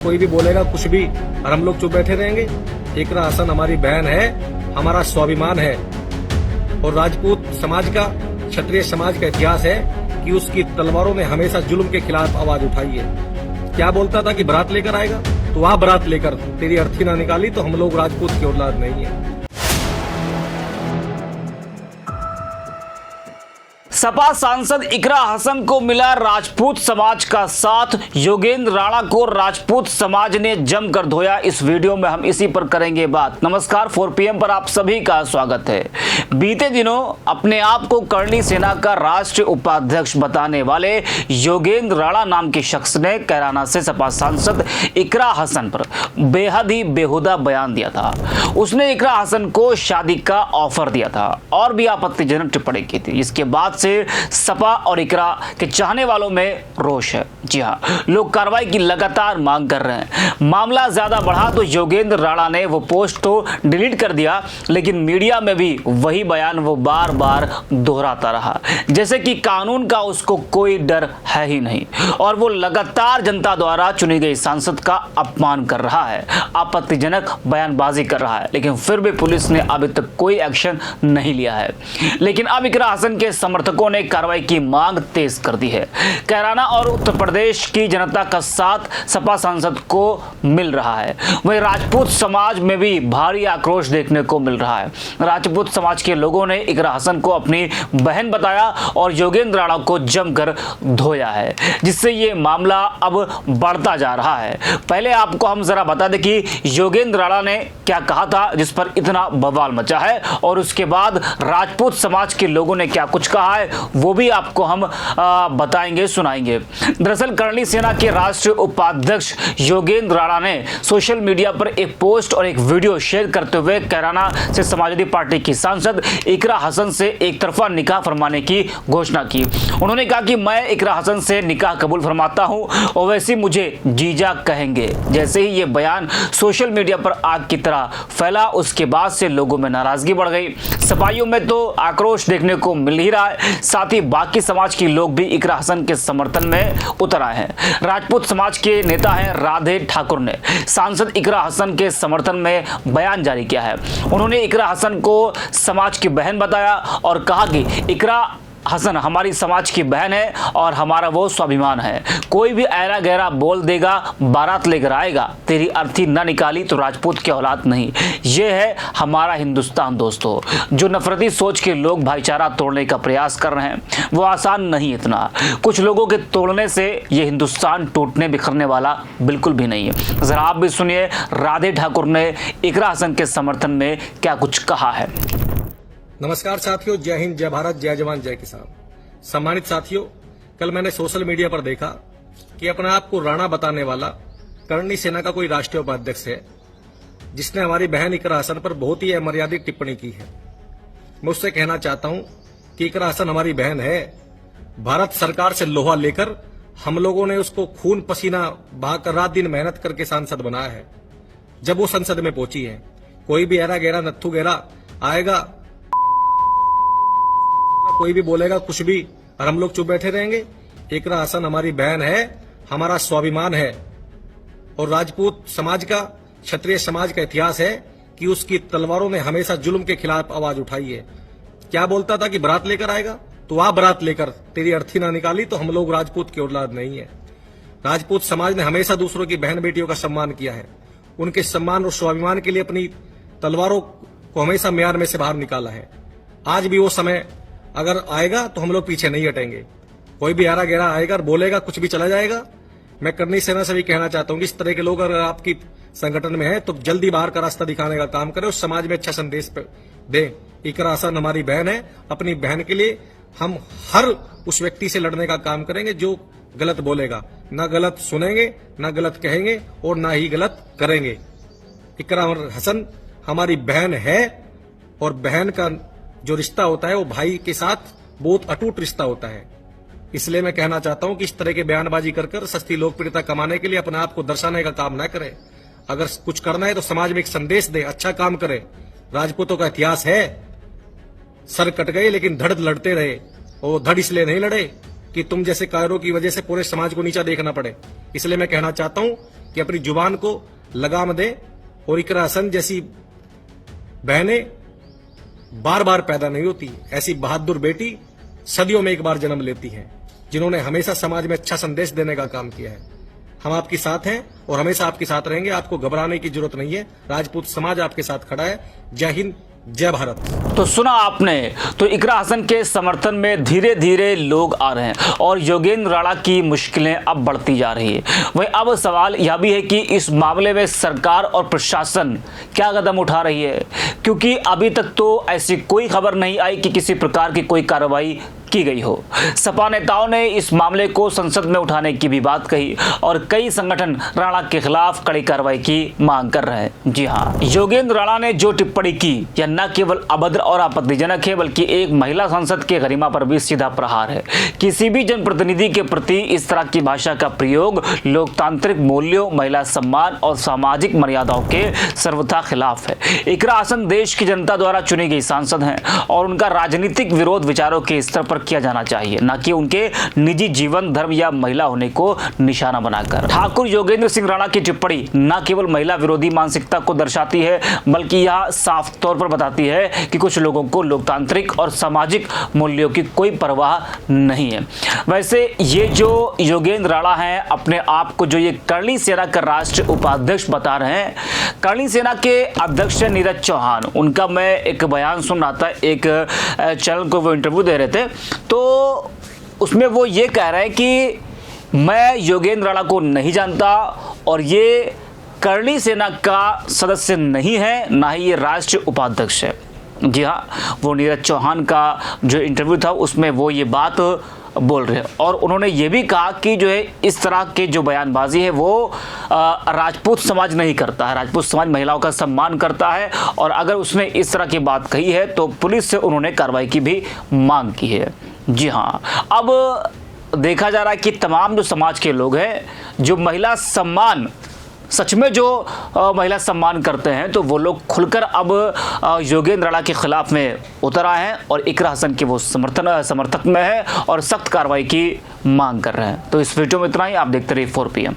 कोई भी बोलेगा कुछ भी और हम लोग चुप बैठे रहेंगे। इकरा हसन हमारी बहन है, हमारा स्वाभिमान है और राजपूत समाज का, क्षत्रिय समाज का इतिहास है कि उसकी तलवारों ने हमेशा जुल्म के खिलाफ आवाज उठाई है। क्या बोलता था कि बारात लेकर आएगा, तो वह बारात लेकर तेरी अर्थी ना निकाली तो हम लोग राजपूत की औलाद नहीं है। सपा सांसद इकरा हसन को मिला राजपूत समाज का साथ। योगेंद्र राणा को राजपूत समाज ने जमकर धोया। इस वीडियो में हम इसी पर करेंगे बात। नमस्कार, 4 PM पर आप सभी का स्वागत है। बीते दिनों अपने आप को करणी सेना का राष्ट्रीय उपाध्यक्ष बताने वाले योगेंद्र राणा नाम के शख्स ने कैराना से सपा सांसद इकरा हसन पर बेहद ही बेहुदा बयान दिया था। उसने इकरा हसन को शादी का ऑफर दिया था और भी आपत्तिजनक टिप्पणी की थी। इसके बाद से सपा और इकरा के चाहने वालों में रोष है। जी हां, लोग कार्रवाई की लगातार मांग कर रहे हैं। मामला ज्यादा बढ़ा तो योगेंद्र राणा ने वो पोस्ट तो डिलीट कर दिया, लेकिन मीडिया में भी वही बयान वो बार बार दोहराता रहा, जैसे कि कानून का उसको कोई डर है ही नहीं और वो लगातार जनता द्वारा चुनी गई सांसद का अपमान कर रहा है, आपत्तिजनक बयानबाजी कर रहा है। लेकिन फिर भी पुलिस ने अभी तक कोई एक्शन नहीं लिया है। लेकिन अब इकरा हसन के समर्थकों ने कार्रवाई की मांग तेज कर दी है। कैराना और उत्तर प्रदेश की जनता का साथ सपा सांसद को मिल रहा है। वहीं राजपूत समाज में भी भारी आक्रोश देखने को मिल रहा है। राजपूत समाज के लोगों ने इकरा हसन को अपनी बहन बताया और योगेंद्र राणा को जमकर धोया है, जिससे ये मामला अब बढ़ता जा रहा है। पहले आपको हम जरा बता दें कि योगेंद्र राणा ने क्या कहा था जिस पर इतना बवाल मचा है, और उसके बाद राजपूत समाज के लोगों ने क्या कुछ कहा है वो भी आपको हम बताएंगे, सुनाएंगे। दरअसल करणी सेना के राष्ट्रीय उपाध्यक्ष योगेंद्र राणा ने सोशल मीडिया पर एक पोस्ट और एक वीडियो शेयर करते हुए कैराना से समाजवादी पार्टी की सांसद इकरा हसन से एक तरफा निकाह फरमाने की घोषणा की। उन्होंने कहा कि मैं इकरा हसन से निकाह कबूल फरमाता हूं और वैसे मुझे जीजा कहेंगे। जैसे ही ये बयान सोशल मीडिया पर आग की तरह फैला, उसके बाद से लोगों में नाराजगी बढ़ गई। सपाइयों में तो आक्रोश देखने को मिल ही रहा है, साथ ही बाकी समाज के लोग भी इकरा हसन के समर्थन में उतर आए हैं। राजपूत समाज के नेता हैं राधे ठाकुर ने सांसद इकरा हसन के समर्थन में बयान जारी किया है। उन्होंने इकरा हसन को समाज की बहन बताया और कहा कि इकरा हसन हमारी समाज की बहन है और हमारा वो स्वाभिमान है। कोई भी ऐरा गहरा बोल देगा, बारात लेकर आएगा, तेरी अर्थी न निकाली तो राजपूत की औलाद नहीं। ये है हमारा हिंदुस्तान दोस्तों। जो नफरती सोच के लोग भाईचारा तोड़ने का प्रयास कर रहे हैं वो आसान नहीं। इतना कुछ लोगों के तोड़ने से ये हिंदुस्तान टूटने बिखरने वाला बिल्कुल भी नहीं है। जरा आप भी सुनिए राधे ठाकुर ने इकरा हसन के समर्थन में क्या कुछ कहा है। नमस्कार साथियों, जय हिंद, जय भारत, जय जवान, जय किसान। सम्मानित साथियों, कल मैंने सोशल मीडिया पर देखा कि अपने आप को राणा बताने वाला करणी सेना का कोई राष्ट्रीय उपाध्यक्ष है, जिसने हमारी बहन इकरा हसन पर बहुत ही अमर्यादित टिप्पणी की है। मैं उससे कहना चाहता हूं कि इकरा हसन हमारी बहन है। भारत सरकार से लोहा लेकर हम लोगों ने उसको खून पसीना बहाकर रात दिन मेहनत करके सांसद बनाया है। जब वो संसद में पहुंची है, कोई भी ऐरा गहरा नत्थु गहरा आएगा, कोई भी बोलेगा कुछ भी और हम लोग चुप बैठे रहेंगे। इकरा हसन हमारी बहन है, हमारा स्वाभिमान है और राजपूत समाज का, क्षत्रिय समाज का इतिहास है कि उसकी तलवारों ने हमेशा जुल्म के खिलाफ आवाज उठाई है। क्या बोलता था कि बारात लेकर आएगा, तो वह बारात लेकर तेरी अर्थी ना निकाली तो हम लोग राजपूत की औलाद नहीं है। राजपूत समाज ने हमेशा दूसरों की बहन बेटियों का सम्मान किया है। उनके सम्मान और स्वाभिमान के लिए अपनी तलवारों को हमेशा म्यार में से बाहर निकाला है। आज भी वो समय अगर आएगा तो हम लोग पीछे नहीं हटेंगे। कोई भी आरा गहरा आएगा और बोलेगा कुछ भी चला जाएगा। मैं करणी सेना से भी कहना चाहता हूं कि इस तरह के लोग अगर आपकी संगठन में हैं तो जल्दी बाहर का रास्ता दिखाने का काम करें और समाज में अच्छा संदेश दें। इकरा हसन हमारी बहन है। अपनी बहन के लिए हम हर उस व्यक्ति से लड़ने का काम करेंगे जो गलत बोलेगा। ना गलत सुनेंगे, ना गलत कहेंगे और ना ही गलत करेंगे। इकरा हसन हमारी बहन है और बहन का जो रिश्ता होता है वो भाई के साथ बहुत अटूट रिश्ता होता है। इसलिए मैं कहना चाहता हूं कि इस तरह के बयानबाजी कर सस्ती लोकप्रियता कमाने के लिए अपने आप को दर्शाने का काम न करें। अगर कुछ करना है तो समाज में एक संदेश दे, अच्छा काम करे। राजपूतों का इतिहास है, सर कट गए लेकिन धड़ लड़ते रहे। और धड़ इसलिए नहीं लड़े कि तुम जैसे कायरों की वजह से पूरे समाज को नीचा देखना पड़े। इसलिए मैं कहना चाहता हूं कि अपनी जुबान को लगाम दें और इकरा हसन जैसी बहनें बार बार पैदा नहीं होती। ऐसी बहादुर बेटी सदियों में एक बार जन्म लेती हैं, जिन्होंने हमेशा समाज में अच्छा संदेश देने का काम किया है। हम आपके साथ हैं और हमेशा आपके साथ रहेंगे। आपको घबराने की जरूरत नहीं है। राजपूत समाज आपके साथ खड़ा है। जय हिंद, जय भारत। तो सुना आपने, तो इकरा हसन के समर्थन में धीरे धीरे लोग आ रहे हैं और योगेंद्र राणा की मुश्किलें अब बढ़ती जा रही है। वहीं अब सवाल यह भी है कि इस मामले में सरकार और प्रशासन क्या कदम उठा रही है, क्योंकि अभी तक तो ऐसी कोई खबर नहीं आई कि किसी प्रकार की कोई कार्रवाई की गई हो। सपा नेताओं ने इस मामले को संसद में उठाने की भी बात कही और कई संगठन राणा के खिलाफ कड़ी कार्रवाई की मांग कर रहे हैं। जी हाँ, योगेंद्र राणा ने जो टिप्पणी की यह न केवल अभद्र और आपत्तिजनक है, बल्कि एक महिला सांसद के गरिमा पर भी सीधा प्रहार है। किसी भी जनप्रतिनिधि के प्रति इस तरह की भाषा का प्रयोग लोकतांत्रिक मूल्यों, महिला सम्मान और सामाजिक मर्यादाओं के सर्वथा खिलाफ है। इकरा हसन देश की जनता द्वारा चुनी गई सांसद हैं और उनका राजनीतिक विरोध विचारों के स्तर पर किया जाना चाहिए, न कि उनके निजी जीवन, धर्म या महिला होने को निशाना बनाकर। ठाकुर योगेंद्र सिंह राणा की टिप्पणी न केवल महिला विरोधी मानसिकता को दर्शाती है, बल्कि यह साफ तौर पर बताती है कि कुछ लोगों को लोकतांत्रिक और सामाजिक मूल्यों की कोई परवाह नहीं है। वैसे ये जो योगेंद्र राणा हैं, अपने आप को जो ये करणी सेना का राष्ट्र उपाध्यक्ष बता रहे हैं, करणी सेना के अध्यक्ष नीरज चौहान, उनका मैं एक बयान सुन रहा था, एक चैनल को वो इंटरव्यू दे रहे थे, तो उसमें वो ये कह रहे हैं कि मैं योगेंद्र राणा को नहीं जानता और ये करणी सेना का सदस्य नहीं है, ना ही ये राष्ट्रीय उपाध्यक्ष है। जी हाँ, वो नीरज चौहान का जो इंटरव्यू था उसमें वो ये बात बोल रहे हैं और उन्होंने ये भी कहा कि जो है इस तरह के जो बयानबाजी है वो राजपूत समाज नहीं करता है। राजपूत समाज महिलाओं का सम्मान करता है और अगर उसने इस तरह की बात कही है तो पुलिस से उन्होंने कार्रवाई की भी मांग की है। जी हाँ, अब देखा जा रहा है कि तमाम जो समाज के लोग हैं, जो महिला सम्मान, सच में जो महिला सम्मान करते हैं, तो वो लोग खुलकर अब योगेंद्र राणा के खिलाफ में उतर आए हैं और इकरा हसन के वो समर्थक में है और सख्त कार्रवाई की मांग कर रहे हैं। तो इस वीडियो में इतना ही। आप देखते रहिए 4PM।